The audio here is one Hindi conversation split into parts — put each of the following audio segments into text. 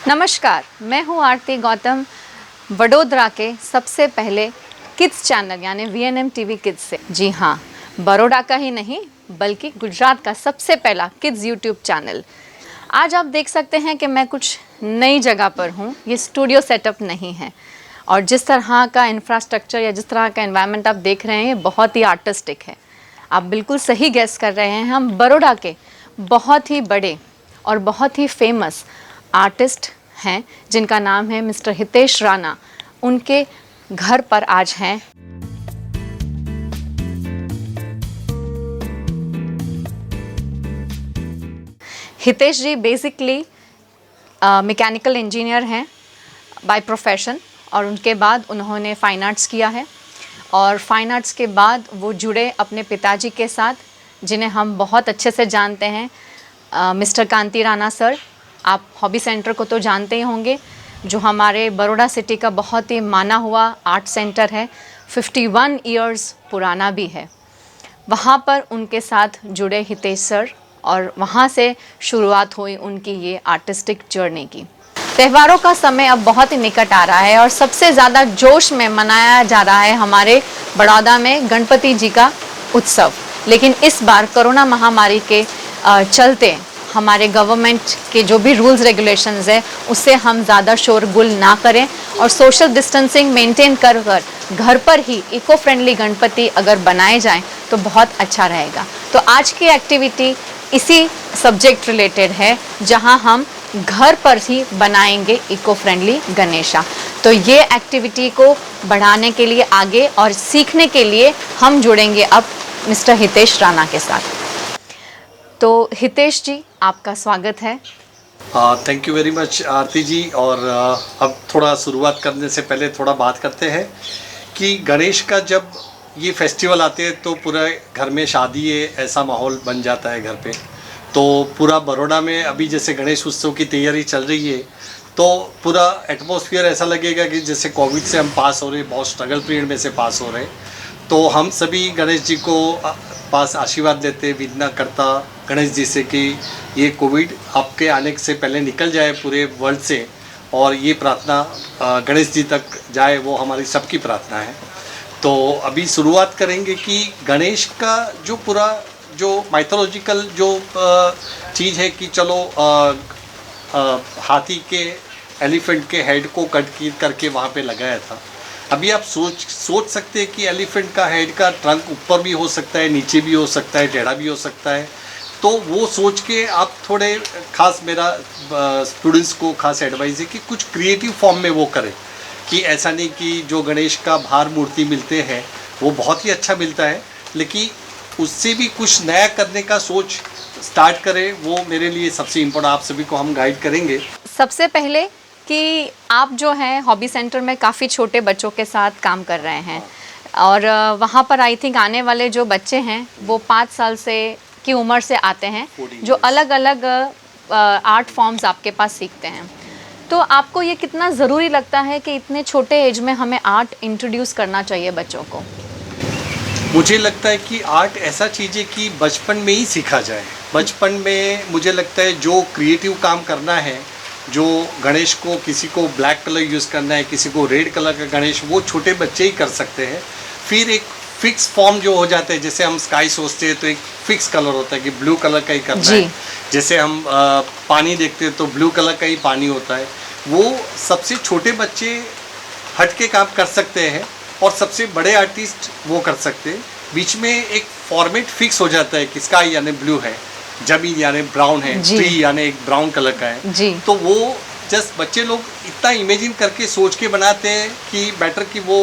नमस्कार, मैं हूँ आरती गौतम, वडोदरा के सबसे पहले किड्स चैनल यानी VNM TV किड्स से। जी हाँ, बड़ौदा का ही नहीं बल्कि गुजरात का सबसे पहला किड्स YouTube चैनल। आज आप देख सकते हैं कि मैं कुछ नई जगह पर हूँ। ये स्टूडियो सेटअप नहीं है और जिस तरह का इंफ्रास्ट्रक्चर या जिस तरह का एनवायरनमेंट आप देख रहे हैं ये बहुत ही आर्टिस्टिक है। आप बिल्कुल सही गेस कर रहे हैं। हम बड़ौदा के बहुत ही बड़े और बहुत ही फेमस आर्टिस्ट हैं जिनका नाम है मिस्टर हितेश राणा। उनके घर पर आज हैं। हितेश जी बेसिकली मैकेनिकल इंजीनियर हैं बाय प्रोफेशन और उनके बाद उन्होंने फाइन आर्ट्स किया है और फाइन आर्ट्स के बाद वो जुड़े अपने पिताजी के साथ जिन्हें हम बहुत अच्छे से जानते हैं, मिस्टर कांति राणा सर। आप हॉबी सेंटर को तो जानते ही होंगे, जो हमारे बड़ौदा सिटी का बहुत ही माना हुआ आर्ट सेंटर है, 51 इयर्स पुराना भी है। वहाँ पर उनके साथ जुड़े हितेश सर और वहाँ से शुरुआत हुई उनकी ये आर्टिस्टिक जर्नी की। त्योहारों का समय अब बहुत ही निकट आ रहा है और सबसे ज़्यादा जोश में मनाया जा रहा है हमारे बड़ौदा में गणपति जी का उत्सव। लेकिन इस बार कोरोना महामारी के चलते हमारे गवर्नमेंट के जो भी रूल्स रेगुलेशंस है उससे हम ज़्यादा शोरगुल ना करें और सोशल डिस्टेंसिंग मेंटेन कर घर पर ही इको फ्रेंडली गणपति अगर बनाए जाएं तो बहुत अच्छा रहेगा। तो आज की एक्टिविटी इसी सब्जेक्ट रिलेटेड है, जहां हम घर पर ही बनाएंगे इको फ्रेंडली गणेशा। तो ये एक्टिविटी को बढ़ाने के लिए आगे और सीखने के लिए हम जुड़ेंगे अब मिस्टर हितेश राणा के साथ। तो हितेश जी, आपका स्वागत है। थैंक यू वेरी मच आरती जी। और अब थोड़ा शुरुआत करने से पहले थोड़ा बात करते हैं कि गणेश का जब ये फेस्टिवल आते हैं तो पूरा घर में शादी है ऐसा माहौल बन जाता है घर पे। तो पूरा बड़ौदा में अभी जैसे गणेश उत्सव की तैयारी चल रही है तो पूरा एटमॉस्फेयर ऐसा लगेगा कि जैसे कोविड से हम पास हो रहे हैं, बहुत स्ट्रगल पीरियड में से पास हो रहे हैं। तो हम सभी गणेश जी को पास आशीर्वाद लेते, विनना करता गणेश जी से कि ये कोविड आपके आने से पहले निकल जाए पूरे वर्ल्ड से और ये प्रार्थना गणेश जी तक जाए, वो हमारी सबकी प्रार्थना है। तो अभी शुरुआत करेंगे कि गणेश का जो पूरा जो माइथोलॉजिकल जो चीज़ है कि चलो हाथी के एलिफेंट के हेड को कट करके वहाँ पे लगाया था। अभी आप सोच सकते हैं कि एलिफेंट का हेड का ट्रंक ऊपर भी हो सकता है, नीचे भी हो सकता है, टेढ़ा भी हो सकता है। तो वो सोच के आप थोड़े खास मेरा स्टूडेंट्स को खास एडवाइस है कि कुछ क्रिएटिव फॉर्म में वो करें, कि ऐसा नहीं कि जो गणेश का भार मूर्ति मिलते हैं वो बहुत ही अच्छा मिलता है, लेकिन उससे भी कुछ नया करने का सोच स्टार्ट करें। वो मेरे लिए सबसे इम्पोर्टेंट, आप सभी को हम गाइड करेंगे। सबसे पहले कि आप जो हैं हॉबी सेंटर में काफ़ी छोटे बच्चों के साथ काम कर रहे हैं और वहाँ पर आई थिंक आने वाले जो बच्चे हैं वो 5 साल से की उम्र से आते हैं, जो अलग अलग आर्ट फॉर्म्स आपके पास सीखते हैं। तो आपको ये कितना ज़रूरी लगता है कि इतने छोटे एज में हमें आर्ट इंट्रोड्यूस करना चाहिए बच्चों को? मुझे लगता है कि आर्ट ऐसा चीज़ है कि बचपन में ही सीखा जाए। बचपन में मुझे लगता है जो क्रिएटिव काम करना है, जो गणेश को किसी को ब्लैक कलर यूज़ करना है, किसी को रेड कलर का गणेश, वो छोटे बच्चे ही कर सकते हैं। फिर एक फिक्स फॉर्म जो हो जाता है, जैसे हम स्काई सोचते हैं तो एक फिक्स कलर होता है कि ब्लू कलर का ही करना है। जैसे हम पानी देखते हैं तो ब्लू कलर का ही पानी होता है। वो सबसे छोटे बच्चे हट के काम कर सकते हैं और सबसे बड़े आर्टिस्ट वो कर सकते हैं। बीच में एक फॉर्मेट फिक्स हो जाता है कि स्काई यानी ब्लू है, जमीन यानी ब्राउन है, ट्री यानी एक ब्राउन कलर का है। तो वो जस्ट बच्चे लोग इतना इमेजिन करके सोच के बनाते हैं कि बेटर कि वो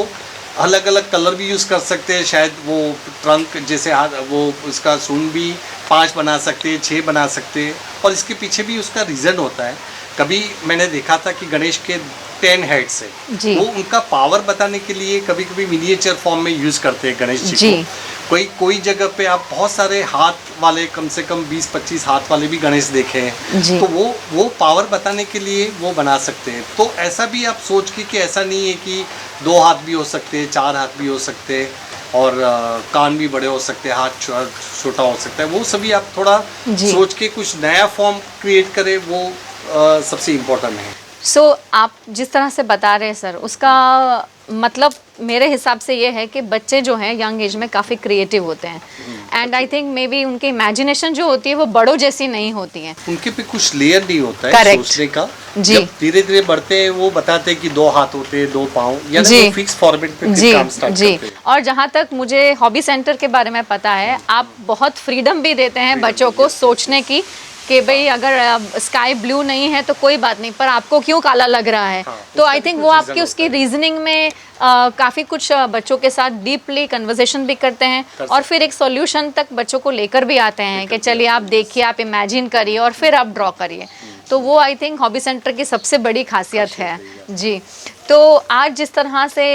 अलग अलग कलर भी यूज़ कर सकते हैं। शायद वो ट्रंक जैसे वो उसका सूंड भी 5 बना सकते हैं, 6 बना सकते हैं और इसके पीछे भी उसका रीज़न होता है। कभी मैंने देखा था कि गणेश के 10 हेड्स है, वो उनका पावर बताने के लिए कभी कभी मिनिएचर फॉर्म में यूज़ करते हैं गणेश जी को। कोई जगह पे आप बहुत सारे हाथ वाले, कम से कम 20-25 हाथ वाले भी गणेश देखे हैं। तो वो पावर बताने के लिए वो बना सकते हैं। तो ऐसा भी आप सोच के कि ऐसा नहीं है कि 2 हाथ भी हो सकते हैं, 4 हाथ भी हो सकते हैं और कान भी बड़े हो सकते हैं, हाथ छोटा हो सकता है। वो सभी आप थोड़ा सोच के कुछ नया फॉर्म क्रिएट करें, वो सबसे इम्पोर्टेंट है। सो आप जिस तरह से बता रहे हैं सर, उसका मतलब मेरे हिसाब से ये है कि बच्चे जो हैं यंग एज में काफ़ी क्रिएटिव होते हैं, and I think may be उनकी इमेजिनेशन जो होती है वो बड़ों जैसी नहीं होती है। उनके पे कुछ लेयर नहीं होता है Correct. सोचने का। जी। जब धीरे धीरे बढ़ते हैं वो बताते हैं कि 2 हाथ होते हैं, 2 पाँव, यानी जी। वो फिक्स फॉर्मेट पे जी फिर काम स्टार्ट जी। करते हैं। और जहाँ तक मुझे हॉबी सेंटर के बारे में पता है, आप बहुत फ्रीडम भी देते हैं Freedom बच्चों भी, को yes, सोचने की कि भाई अगर स्काई ब्लू नहीं है तो कोई बात नहीं, पर आपको क्यों काला लग रहा है। हाँ, तो उसका आई भी थिंक कुछ वो reason आपकी उसकी होता है। रीजनिंग में काफ़ी कुछ बच्चों के साथ डीपली कन्वर्सेशन भी करते हैं, कर और सकते फिर एक सॉल्यूशन तक बच्चों को लेकर भी आते हैं कि चलिए आप देखिए, आप इमेजिन करिए और फिर आप ड्रॉ करिए। तो वो आई थिंक हॉबी सेंटर की सबसे बड़ी खासियत है। जी। तो आज जिस तरह से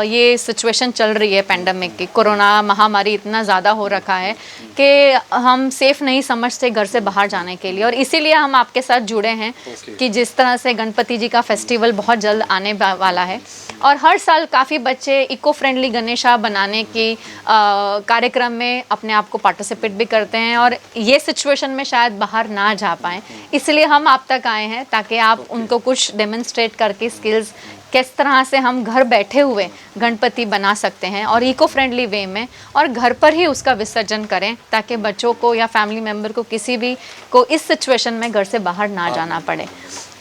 ये सिचुएशन चल रही है पेंडेमिक की, कोरोना महामारी इतना ज़्यादा हो रखा है कि हम सेफ नहीं समझते घर से बाहर जाने के लिए, और इसीलिए हम आपके साथ जुड़े हैं कि जिस तरह से गणपति जी का फेस्टिवल बहुत जल्द आने वाला है, और हर साल काफ़ी बच्चे इको फ्रेंडली गणेशा बनाने की कार्यक्रम में अपने आप को पार्टिसिपेट भी करते हैं, और ये सिचुएशन में शायद बाहर ना जा पाएँ, इसलिए हम आप तक आए हैं ताकि आप उनको कुछ डेमोन्स्ट्रेट करके स्किल्स किस तरह से हम घर बैठे हुए गणपति बना सकते हैं और इको फ्रेंडली वे में, और घर पर ही उसका विसर्जन करें ताकि बच्चों को या फैमिली मेम्बर को किसी भी को इस सिचुएशन में घर से बाहर ना जाना पड़े।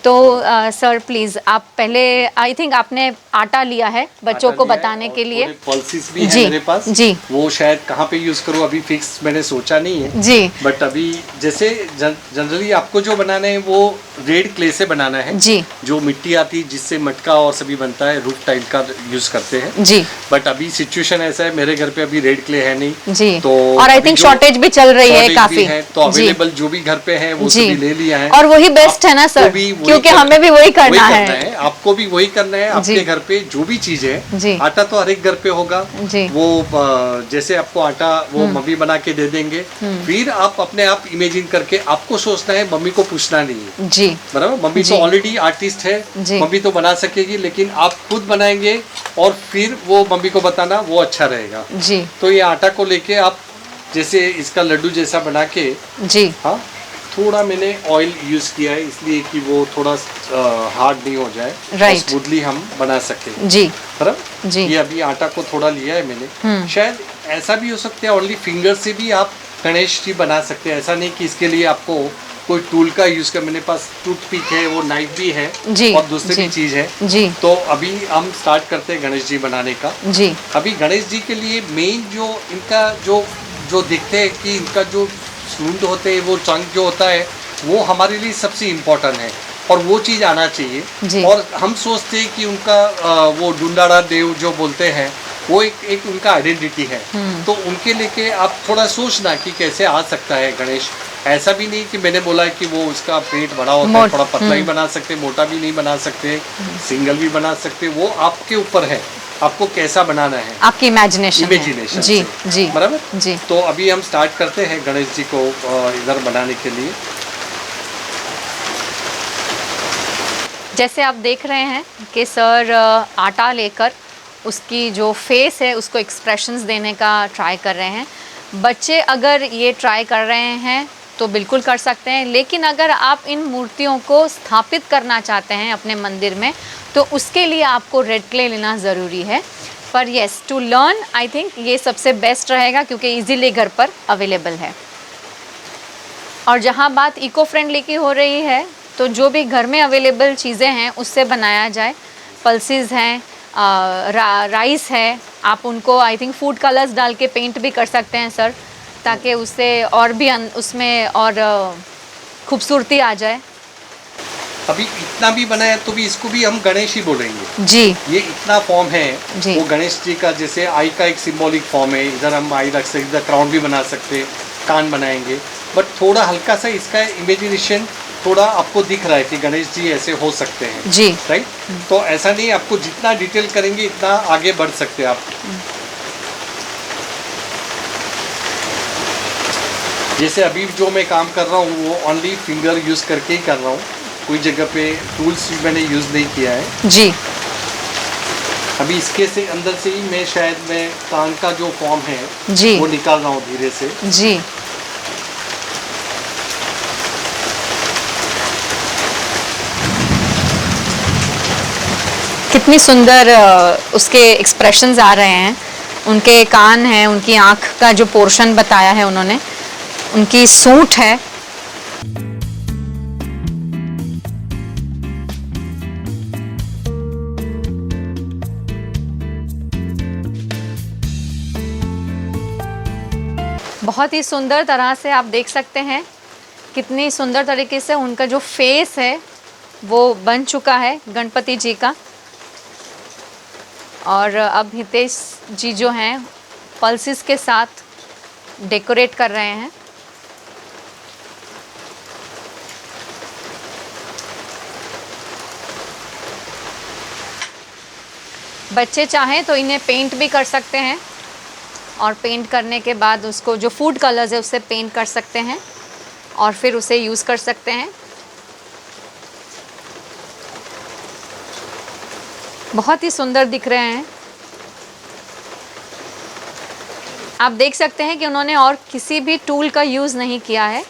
तो सर प्लीज़ आप पहले, आई थिंक आपने आटा लिया है बच्चों को बताने के लिए। पल्सिस भी है जी, मेरे पास। जी। वो शायद कहाँ पे यूज करूँ अभी फिक्स मैंने सोचा नहीं है। जी बट अभी जैसे जनरली आपको जो बनाना है वो रेड क्ले से बनाना है। जी जो मिट्टी आती है जिससे मटका और सभी बनता है, रूफ टाइप का यूज करते हैं। जी बट अभी सिचुएशन ऐसा है मेरे घर पे अभी रेड क्ले है नहीं। जी। तो और आई अभी थिंक जो शॉर्टेज भी चल रही है shortage भी काफी। है, तो जी। अवेलेबल जो भी घर पे है वो जी। सभी ले लिया है। और वही बेस्ट है ना सर, आपको भी वही क्योंकि करना- हमें भी वही करना है। आपको भी वही करना है। जी। आपके घर पे जो भी चीज जी। है, आटा तो हर एक घर पे होगा। जी। वो जैसे आपको आटा वो मम्मी बना के दे देंगे, फिर आप अपने आप इमेजिन करके आपको सोचना है, मम्मी को पूछना नहीं है। जी बराबर, मम्मी जी। तो ऑलरेडी आर्टिस्ट है, जी। मम्मी तो बना सकेगी, लेकिन आप खुद बनाएंगे और फिर वो मम्मी को बताना वो अच्छा रहेगा। जी तो ये आटा को लेके आप जैसे इसका लड्डू जैसा बना के, जी हाँ थोड़ा मैंने ऑयल यूज किया है इसलिए कि वो थोड़ा हार्ड नहीं हो जाए, Right. स्मूथली हम बना सके। जी बराबर, जी। ये अभी आटा को थोड़ा लिया है मैंने। शायद ऐसा भी हो सकता है ओनली फिंगर से भी आप गणेश जी बना सकते हैं। ऐसा नहीं कि इसके लिए आपको कोई टूल का यूज कर, मेरे पास टूथपिक है, वो नाइफ भी है जी, और दूसरी जी। भी चीज है। जी तो अभी हम स्टार्ट करते हैं गणेश जी बनाने का। जी अभी गणेश जी के लिए मेन जो इनका जो दिखते हैं कि इनका जो सूंड होते हैं, वो चंक जो होता है वो हमारे लिए सबसे इम्पोर्टेंट है, और वो चीज़ आना जी। चाहिए। और हम सोचते हैं कि उनका वो डुंडाड़ा देव जो बोलते हैं वो एक उनका आइडेंटिटी है। तो उनके लेके आप थोड़ा सोचना कि कैसे आ सकता है गणेश। ऐसा भी नहीं कि मैंने बोला कि वो उसका पेट बड़ा होता है, थोड़ा पतला ही बना सकते, मोटा भी नहीं बना सकते, सिंगल भी बना सकते, वो आपके ऊपर है, आपको कैसा बनाना है, आपकी इमेजिनेशन जी से। जी बराबर जी। तो अभी हम स्टार्ट करते हैं गणेश जी को इधर बनाने के लिए। जैसे आप देख रहे हैं कि सर आटा लेकर उसकी जो फेस है उसको एक्सप्रेशंस देने का ट्राई कर रहे हैं। बच्चे अगर ये ट्राई कर रहे हैं तो बिल्कुल कर सकते हैं, लेकिन अगर आप इन मूर्तियों को स्थापित करना चाहते हैं अपने मंदिर में तो उसके लिए आपको रेड क्ले लेना ज़रूरी है। पर yes, to learn I think ये सबसे बेस्ट रहेगा क्योंकि इजीली घर पर अवेलेबल है। और जहाँ बात इको फ्रेंडली की हो रही है तो जो भी घर में अवेलेबल चीज़ें हैं उससे बनाया जाए। पल्सेस हैं, राइस है, आप उनको आई थिंक फूड कलर्स डाल के पेंट भी कर सकते हैं सर, ताकि उससे और भी उसमें और खूबसूरती आ जाए। अभी इतना भी बनाया तो भी इसको भी हम गणेश ही बोलेंगे जी। ये इतना फॉर्म है जी। वो गणेश जी का, जैसे आई का एक सिंबॉलिक फॉर्म है। इधर हम आई रख सकते, इधर क्राउन भी बना सकते, कान बनाएंगे, बट थोड़ा हल्का सा इसका इमेजिनेशन थोड़ा आपको दिख रहा है कि गणेश जी ऐसे हो सकते हैं। जी। राइट, तो ऐसा नहीं, आपको जितना डिटेल करेंगे इतना आगे बढ़ सकते हैं आप। जैसे अभी जो मैं काम कर रहा हूँ वो ओनली फिंगर यूज करके ही कर रहा हूँ, कोई जगह पे टूल्स भी मैंने यूज नहीं किया है। जी। अभी इसके से अंदर से ही मैं कान का जो फॉर्म है जी। वो निकाल रहा हूँ धीरे से। जी। कितनी सुंदर उसके एक्सप्रेशंस आ रहे हैं, उनके कान हैं, उनकी आँख का जो पोर्शन बताया है उन्होंने, उनकी सूंठ है। बहुत ही सुंदर तरह से आप देख सकते हैं कितनी सुंदर तरीके से उनका जो फेस है वो बन चुका है गणपति जी का। और अब हितेश जी जो हैं पल्सेस के साथ डेकोरेट कर रहे हैं। बच्चे चाहें तो इन्हें पेंट भी कर सकते हैं और पेंट करने के बाद उसको जो फूड कलर्स है उससे पेंट कर सकते हैं और फिर उसे यूज़ कर सकते हैं। बहुत ही सुंदर दिख रहे हैं। आप देख सकते हैं कि उन्होंने और किसी भी टूल का यूज़ नहीं किया है,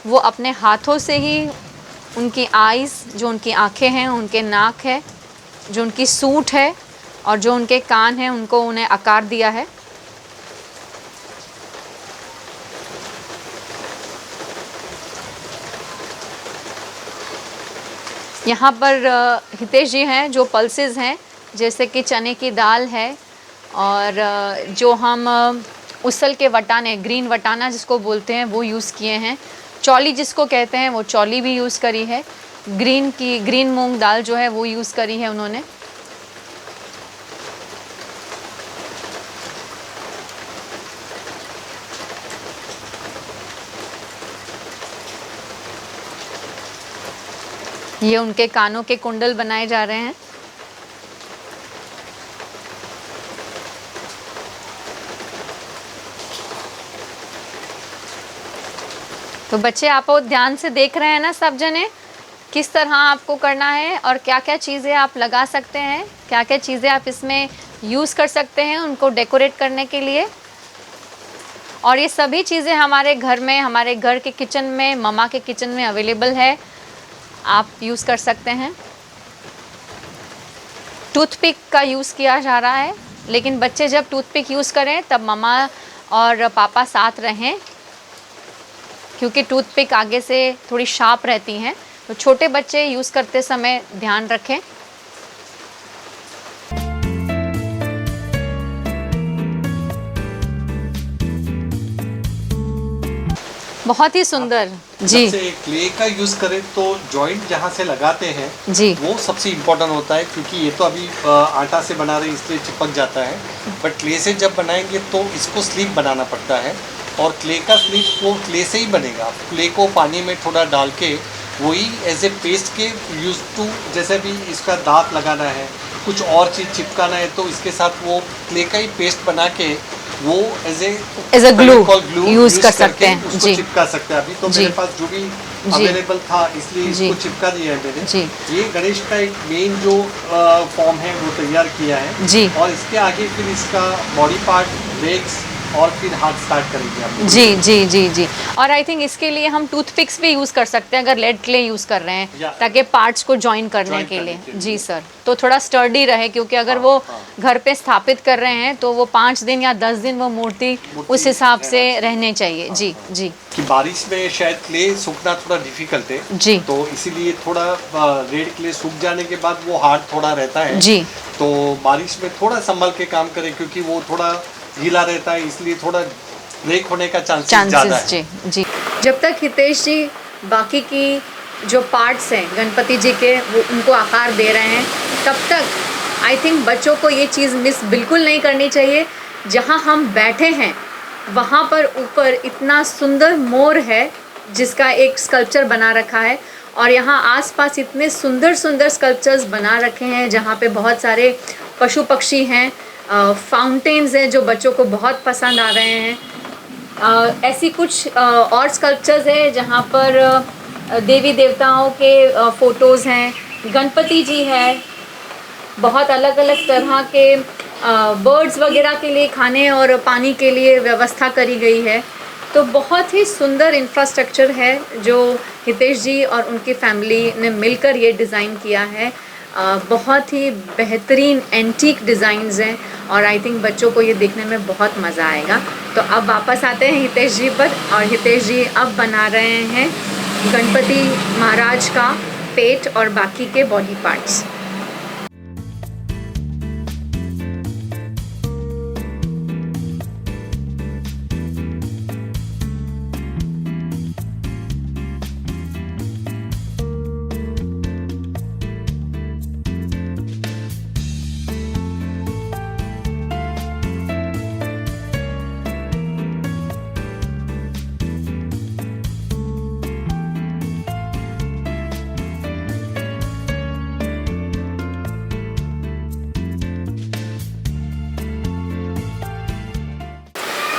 वो अपने हाथों से ही उनकी आईज़, जो उनकी आँखें हैं, उनके नाक है, जो उनकी सूंठ है और जो उनके कान हैं, उनको उन्हें आकार दिया है। यहाँ पर हितेश जी हैं जो पल्सेस हैं, जैसे कि चने की दाल है और जो हम उसल के वटाने, ग्रीन वटाना जिसको बोलते हैं, वो यूज़ किए हैं। चौली जिसको कहते हैं वो चौली भी यूज़ करी है। ग्रीन मूंग दाल जो है वो यूज़ करी है उन्होंने। ये उनके कानों के कुंडल बनाए जा रहे हैं। तो बच्चे आप ध्यान से देख रहे हैं ना सब जने, किस तरह आपको करना है और क्या क्या चीज़ें आप लगा सकते हैं, क्या क्या चीज़ें आप इसमें यूज़ कर सकते हैं उनको डेकोरेट करने के लिए। और ये सभी चीज़ें हमारे घर में, हमारे घर के किचन में, मम्मा के किचन में अवेलेबल है, आप यूज़ कर सकते हैं। टूथपिक का यूज़ किया जा रहा है, लेकिन बच्चे जब टूथपिक यूज़ करें तब मम्मा और पापा साथ रहें, क्योंकि टूथपिक आगे से थोड़ी शार्प रहती हैं, तो छोटे बच्चे यूज़ करते समय ध्यान रखें। बहुत ही सुंदर जी। जब से क्ले का यूज़ करें तो जॉइंट जहाँ से लगाते हैं जी, वो सबसे इम्पोर्टेंट होता है, क्योंकि ये तो अभी आटा से बना रहे इसलिए चिपक जाता है, बट क्ले से जब बनाएंगे तो इसको स्लीव बनाना पड़ता है और क्ले का स्लीव वो क्ले से ही बनेगा। क्ले को पानी में थोड़ा डाल के वही एज ए पेस्ट के यूज टू, जैसे भी इसका दांत लगाना है, कुछ और चीज़ चिपकाना है, तो इसके साथ वो क्ले का ही पेस्ट बना के वो एज ए ग्लू यूज़ कर सकते हैं। उसको जी, चिपका सकते हैं। अभी तो मेरे पास जो भी अवेलेबल था इसलिए जी, इसको चिपका दिया है मैंने। जी, ये गणेश का एक मेन जो फॉर्म है वो तैयार किया है जी, और इसके आगे फिर इसका बॉडी पार्ट, लेग्स और फिर हाथ स्टार्ट करेंगे आप। जी जी जी जी। और आई थिंक इसके लिए हम टूथपिक्स भी यूज़ कर सकते हैं अगर लेड क्ले यूज़ कर रहे हैं, ताकि पार्ट्स को जॉइन करने के लिए। जी सर, तो थोड़ा स्टर्डी रहे, क्योंकि अगर वो घर पे स्थापित कर रहे हैं तो वो 5 दिन या 10 दिन वो मूर्ति उस हिसाब से रहने चाहिए। जी जी। कि बारिश में शायद क्ले सूखना थोड़ा डिफिकल्ट है जी, तो इसीलिए थोड़ा रेड क्ले सूख जाने के बाद वो हार्ड थोड़ा रहता है। जी, तो बारिश में थोड़ा संभल के काम करें, क्योंकि वो थोड़ा गीला रहता है, इसलिए थोड़ा ब्रेक होने का चांसेस ज़्यादा है। जी जी। जब तक हितेश जी बाकी की जो पार्ट्स हैं गणपति जी के वो उनको आकार दे रहे हैं, तब तक आई थिंक बच्चों को ये चीज़ मिस बिल्कुल नहीं करनी चाहिए। जहाँ हम बैठे हैं वहाँ पर ऊपर इतना सुंदर मोर है जिसका एक स्कल्पचर बना रखा है, और यहाँ आसपास इतने सुंदर सुंदर स्कल्पचर्स बना रखे हैं जहाँ पे बहुत सारे पशु पक्षी हैं, फाउंटेन्स हैं जो बच्चों को बहुत पसंद आ रहे हैं। ऐसी कुछ और स्कल्पचर्स हैं जहाँ पर देवी देवताओं के फ़ोटोज़ हैं, गणपति जी है, बहुत अलग अलग तरह के बर्ड्स वगैरह के लिए खाने और पानी के लिए व्यवस्था करी गई है। तो बहुत ही सुंदर इंफ्रास्ट्रक्चर है जो हितेश जी और उनकी फैमिली ने मिलकर ये डिज़ाइन किया है। बहुत ही बेहतरीन एंटीक डिज़ाइंस हैं और आई थिंक बच्चों को ये देखने में बहुत मज़ा आएगा। तो अब वापस आते हैं हितेश जी पर, और हितेश जी अब बना रहे हैं गणपति महाराज का पेट और बाकी के बॉडी पार्ट्स।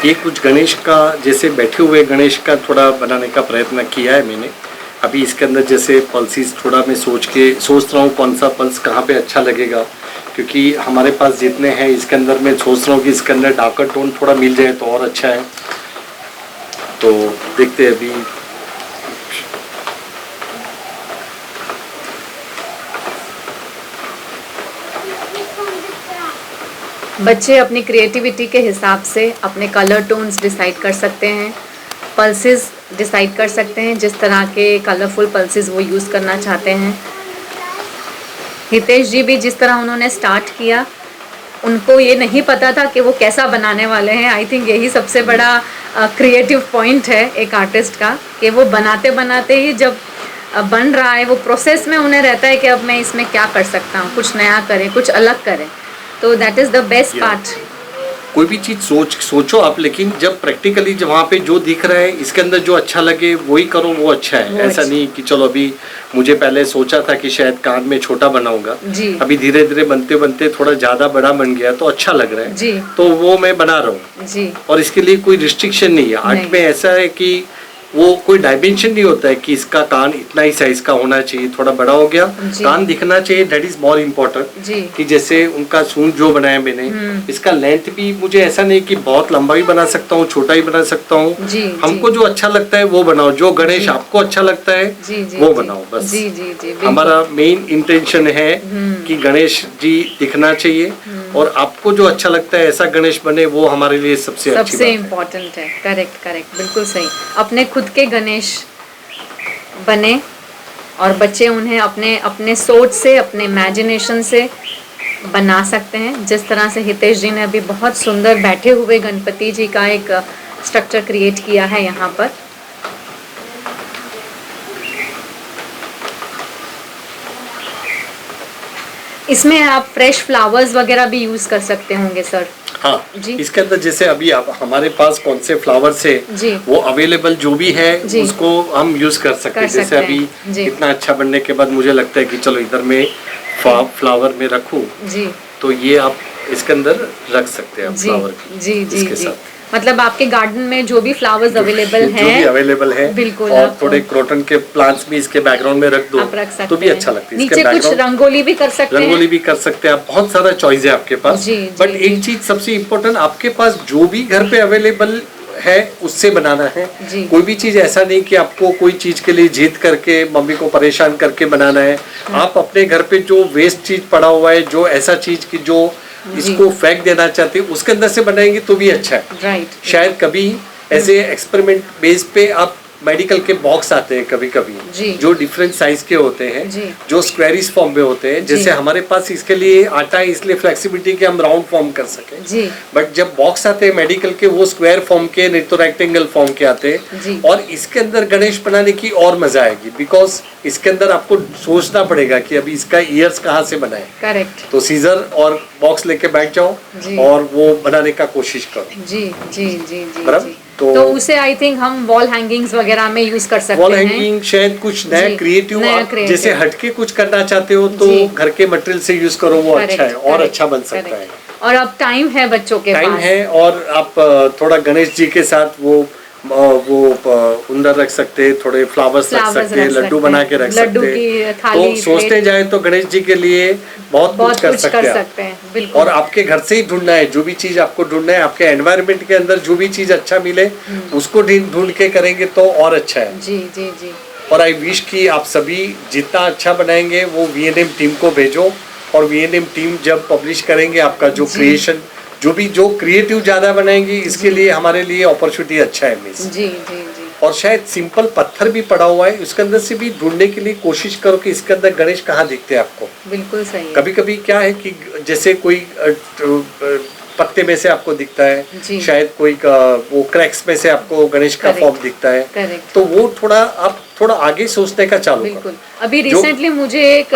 ये कुछ गणेश का जैसे बैठे हुए गणेश का थोड़ा बनाने का प्रयत्न किया है मैंने। अभी इसके अंदर जैसे पल्सेस थोड़ा मैं सोच रहा हूँ कौन सा पल्स कहाँ पे अच्छा लगेगा, क्योंकि हमारे पास जितने हैं इसके अंदर मैं सोच रहा हूँ कि इसके अंदर डार्कर टोन थोड़ा मिल जाए तो और अच्छा है। तो देखते हैं अभी। बच्चे अपनी क्रिएटिविटी के हिसाब से अपने कलर टोन्स डिसाइड कर सकते हैं, पल्सेस डिसाइड कर सकते हैं, जिस तरह के कलरफुल पल्सेस वो यूज़ करना चाहते हैं। हितेश जी भी जिस तरह उन्होंने स्टार्ट किया, उनको ये नहीं पता था कि वो कैसा बनाने वाले हैं। आई थिंक यही सबसे बड़ा क्रिएटिव पॉइंट है एक आर्टिस्ट का, कि वो बनाते बनाते ही जब बन रहा है वो प्रोसेस में उन्हें रहता है कि अब मैं इसमें क्या कर सकता हूँ, कुछ नया करें, कुछ अलग करें। तो that is the best part. कोई भी चीज़ सोचो आप, लेकिन जब प्रैक्टिकली जब वहाँ पे जो दिख रहा है इसके अंदर जो अच्छा लगे वही करो, वो अच्छा है। ऐसा नहीं कि चलो अभी मुझे पहले सोचा था कि शायद कान में छोटा बनाऊंगा, अभी धीरे धीरे बनते बनते थोड़ा ज़्यादा बड़ा बन गया तो अच्छा लग रहा है, तो वो मैं बना रहा हूँ। और इसके लिए कोई रिस्ट्रिक्शन नहीं है। आर्ट में ऐसा है कि वो कोई डायमेंशन नहीं होता है कि इसका कान इतना ही साइज का होना चाहिए, थोड़ा बड़ा हो गया कान दिखना चाहिए, दैट इज मोर इम्पोर्टेंट। कि जैसे उनका सूंड जो बनाया मैंने, इसका लेंथ भी मुझे ऐसा नहीं कि बहुत लंबा भी बना सकता हूँ, छोटा ही बना सकता हूँ। हमको जो अच्छा लगता है वो बनाओ, जो गणेश आपको अच्छा लगता है वो बनाओ, बस। हमारा मेन इंटेंशन है कि गणेश जी दिखना चाहिए और आपको जो अच्छा लगता है ऐसा गणेश बने, वो हमारे लिए सबसे इम्पोर्टेंट है। करेक्ट करेक्ट, बिल्कुल सही। अपने खुद के गणेश बने और बच्चे उन्हें अपने अपने सोच से, अपने इमेजिनेशन से बना सकते हैं। जिस तरह से हितेश जी ने अभी बहुत सुंदर बैठे हुए गणपति जी का एक स्ट्रक्चर क्रिएट किया है यहाँ पर। इसमें आप फ्रेश फ्लावर्स वगैरह भी यूज कर सकते होंगे सर। हाँ जी। इसके अंदर जैसे अभी आप हमारे पास कौन से फ्लावर्स है वो अवेलेबल जो भी है उसको हम यूज कर सकते हैं। जैसे अभी इतना अच्छा बनने के बाद मुझे लगता है कि चलो इधर में फ्लावर में रखूं, तो ये आप इसके अंदर रख सकते हैं फ्लावर इसके साथ। मतलब आपके गार्डन में जो भी फ्लावर्स अवेलेबल हैं, बिल्कुल, और थोड़े क्रोटन के प्लांट्स भी इसके बैकग्राउंड में रख दो तो भी अच्छा लगता है। नीचे कुछ रंगोली भी कर सकते हैं, रंगोली भी कर सकते हैं आप, बहुत सारा चॉइस है आपके पास। बट एक चीज सबसे इम्पोर्टेंट, आपके पास जो भी घर पे अवेलेबल है उससे बनाना है। कोई भी चीज ऐसा नहीं कि आपको कोई चीज के लिए जिद करके मम्मी को परेशान करके बनाना है। आप अपने घर पे जो वेस्ट चीज पड़ा हुआ है, जो ऐसा चीज की जो इसको फेंक देना चाहते हैं, उसके अंदर से बनाएंगे तो भी अच्छा है। शायद कभी ऐसे एक्सपेरिमेंट बेस पे आप मेडिकल के बॉक्स आते हैं कभी कभी जो डिफरेंट साइज के होते हैं, जो स्क्वेरिश फॉर्म में होते हैं। जैसे हमारे पास इसके लिए आता है इसलिए फ्लेक्सिबिलिटी के हम राउंड फॉर्म कर सके। बट जब बॉक्स आते हैं मेडिकल के, वो स्क्वायर फॉर्म के नहीं तो रेक्टेंगल फॉर्म के आते हैं। और इसके अंदर गणेश बनाने की और मजा आएगी, बिकॉज इसके अंदर आपको सोचना पड़ेगा कि अभी इसका ईयर्स कहाँ से बनाए। करेक्ट। तो सीजर और बॉक्स लेके बैठ जाओ और वो बनाने का कोशिश करो। जी जी जी जी। तो उसे आई थिंक हम वॉल हैंगिंग्स वगैरह में यूज कर सकते हैं। वॉल हैंगिंग शायद कुछ नया क्रिएटिव जैसे हटके कुछ करना चाहते हो तो घर के मटेरियल से यूज करो, वो अच्छा है और अच्छा बन सकता है। और अब टाइम है बच्चों के पास, टाइम है, और आप थोड़ा गणेश जी के साथ वो अंदर रख सकते हैं, थोड़े फ्लावर्स रख सकते हैं, लड्डू बना के रख सकते हैं। तो सोचते जाए तो गणेश जी के लिए बहुत कुछ कर सकते हैं। बिल्कुल। और आपके घर से ही ढूंढना है, जो भी चीज आपको ढूंढना है, आपके एनवायरनमेंट के अंदर जो भी चीज अच्छा मिले उसको ढूंढ के करेंगे तो और अच्छा है। जी जी जी। और आई विश कि आप सभी जितना अच्छा बनाएंगे वो VNM टीम को भेजो, और VNM टीम जब पब्लिश करेंगे आपका जो क्रिएशन, जो क्रिएटिव ज़्यादा बनाएंगे, इसके लिए हमारे लिए अपॉर्चुनिटी अच्छा है मिस। जी जी जी। और शायद सिंपल पत्थर भी पड़ा हुआ है, उसके अंदर से भी ढूंढने के लिए कोशिश करो कि इसके अंदर गणेश कहाँ दिखते हैं आपको। बिल्कुल सही है। कभी कभी क्या है कि जैसे कोई पत्ते में से आपको दिखता है, शायद कोई वो क्रैक्स में से आपको गणेश का फॉर्म दिखता है, तो वो आप थोड़ा आगे सोचने का चालू करो। अभी रिसेंटली मुझे एक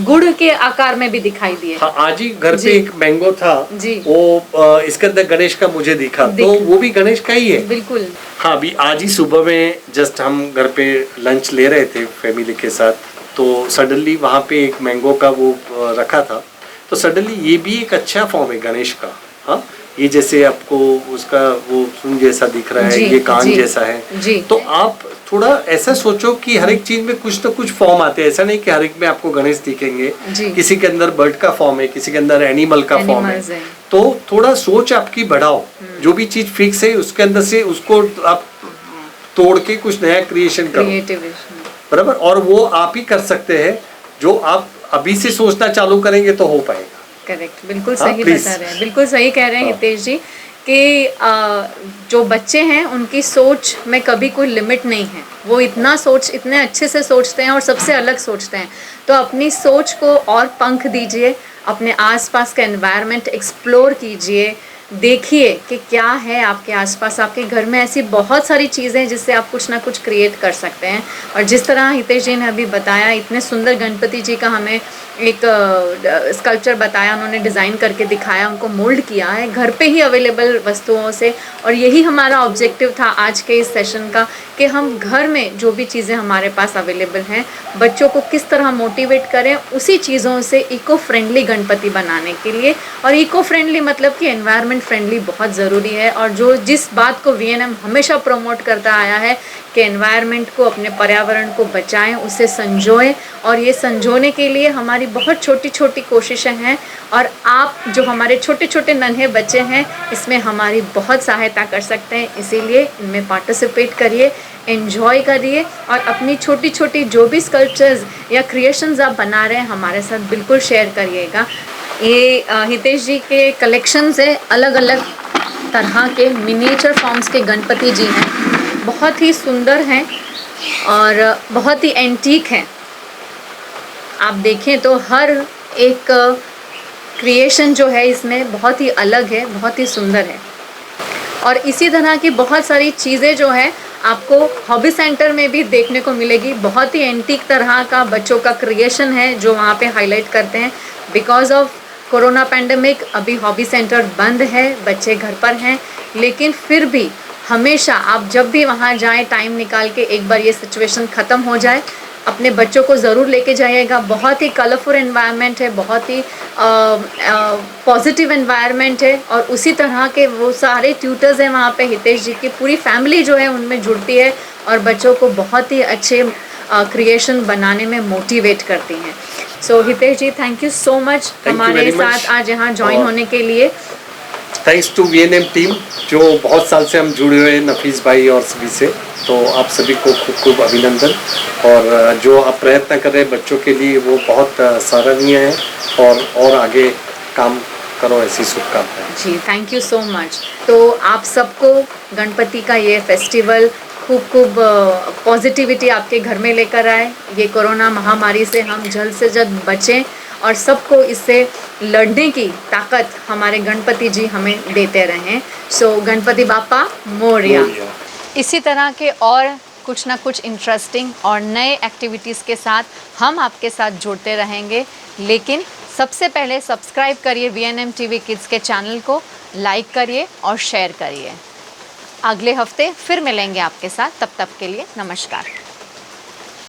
गुड़ के आकार में भी दिखाई दिए। हाँ, आज ही घर पे एक मैंगो था, वो इसके अंदर गणेश का मुझे दिखा, तो वो भी गणेश का ही है। बिल्कुल। हाँ, अभी आज ही सुबह में जस्ट हम घर पे लंच ले रहे थे फैमिली के साथ, तो सडनली वहाँ पे एक मैंगो का वो रखा था, तो सडनली ये भी एक अच्छा फॉर्म है गणेश का। हाँ, ये जैसे आपको उसका वो सुन जैसा दिख रहा है, ये कान जैसा है, तो आप थोड़ा ऐसा सोचो कि हर एक चीज में कुछ तो कुछ फॉर्म आते हैं। ऐसा नहीं कि हर एक में आपको गणेश दिखेंगे, किसी के अंदर बर्ड का फॉर्म है, किसी के अंदर एनिमल का फॉर्म है, तो थोड़ा सोच आपकी बढ़ाओ। जो भी चीज फिक्स है उसके अंदर से उसको आप तोड़ के कुछ नया क्रिएशन करो, बराबर। और वो आप ही कर सकते हैं, जो आप अभी से सोचना चालू करेंगे तो हो पाएगा। करेक्ट, बिल्कुल सही बता रहे हैं, बिल्कुल सही कह रहे हैं हितेश जी कि जो बच्चे हैं उनकी सोच में कभी कोई लिमिट नहीं है। वो इतने अच्छे से सोचते हैं और सबसे अलग सोचते हैं। तो अपनी सोच को और पंख दीजिए, अपने आसपास का एनवायरनमेंट एक्सप्लोर कीजिए, देखिए कि क्या है आपके आसपास। आपके घर में ऐसी बहुत सारी चीज़ें हैं जिससे आप कुछ ना कुछ क्रिएट कर सकते हैं। और जिस तरह हितेश जी ने अभी बताया, इतने सुंदर गणपति जी का हमें एक स्कल्पचर बताया, उन्होंने डिज़ाइन करके दिखाया, उनको मोल्ड किया है घर पे ही अवेलेबल वस्तुओं से। और यही हमारा ऑब्जेक्टिव था आज के इस सेशन का, कि हम घर में जो भी चीज़ें हमारे पास अवेलेबल हैं, बच्चों को किस तरह मोटिवेट करें उसी चीज़ों से इको फ्रेंडली गणपति बनाने के लिए। और इको फ्रेंडली मतलब कि एनवायरनमेंट फ्रेंडली बहुत ज़रूरी है। और जिस बात को VNM हमेशा प्रमोट करता आया है कि एनवायरनमेंट को, अपने पर्यावरण को बचाएं, उसे संजोएं। और ये संजोने के लिए हमारी बहुत छोटी छोटी कोशिशें हैं, और आप जो हमारे छोटे छोटे नन्हे बच्चे हैं इसमें हमारी बहुत सहायता कर सकते हैं। इसीलिए इनमें पार्टिसिपेट करिए, एंजॉय करिए, और अपनी छोटी छोटी जो भी स्कल्पचर्स या क्रिएशंस आप बना रहे हैं हमारे साथ बिल्कुल शेयर करिएगा। ये हितेश जी के कलेक्शन से अलग अलग तरह के मिनिएचर फॉर्म्स के गणपति जी हैं, बहुत ही सुंदर हैं और बहुत ही एंटीक हैं। आप देखें तो हर एक क्रिएशन जो है इसमें बहुत ही अलग है, बहुत ही सुंदर है। और इसी तरह की बहुत सारी चीज़ें जो है आपको हॉबी सेंटर में भी देखने को मिलेगी। बहुत ही एंटीक तरह का बच्चों का क्रिएशन है जो वहाँ पे हाईलाइट करते हैं। बिकॉज ऑफ कोरोना पैंडमिक अभी हॉबी सेंटर बंद है, बच्चे घर पर हैं, लेकिन फिर भी हमेशा आप जब भी वहाँ जाएं टाइम निकाल के, एक बार ये सिचुएशन ख़त्म हो जाए, अपने बच्चों को ज़रूर लेके जाइएगा। बहुत ही कलरफुल एनवायरनमेंट है, बहुत ही पॉजिटिव एनवायरनमेंट है। और उसी तरह के वो सारे ट्यूटर्स हैं वहाँ पे, हितेश जी की पूरी फैमिली जो है उनमें जुड़ती है और बच्चों को बहुत ही अच्छे क्रिएशन बनाने में मोटिवेट करती हैं। सो हितेश जी, थैंक यू सो मच हमारे साथ आज यहाँ ज्वाइन होने के लिए। थैंक्स टू VNM टीम, जो बहुत साल से हम जुड़े हुए हैं, नफीस भाई और सभी से। तो आप सभी को खूब खूब अभिनंदन, और जो आप प्रयत्न कर रहे हैं बच्चों के लिए वो बहुत सराहनीय है, और आगे काम करो, ऐसी शुभकामनाएं। जी, थैंक यू सो मच। तो आप सबको गणपति का ये फेस्टिवल खूब पॉजिटिविटी आपके घर में लेकर आए। ये कोरोना महामारी से हम जल्द से जल्द बचें और सबको इससे लड़ने की ताकत हमारे गणपति जी हमें देते रहें। सो गणपति बाप्पा मोरया। इसी तरह के और कुछ ना कुछ इंटरेस्टिंग और नए एक्टिविटीज़ के साथ हम आपके साथ जुड़ते रहेंगे, लेकिन सबसे पहले सब्सक्राइब करिए VNM TV किड्स के चैनल को, लाइक करिए और शेयर करिए। अगले हफ्ते फिर मिलेंगे आपके साथ, तब तक के लिए नमस्कार।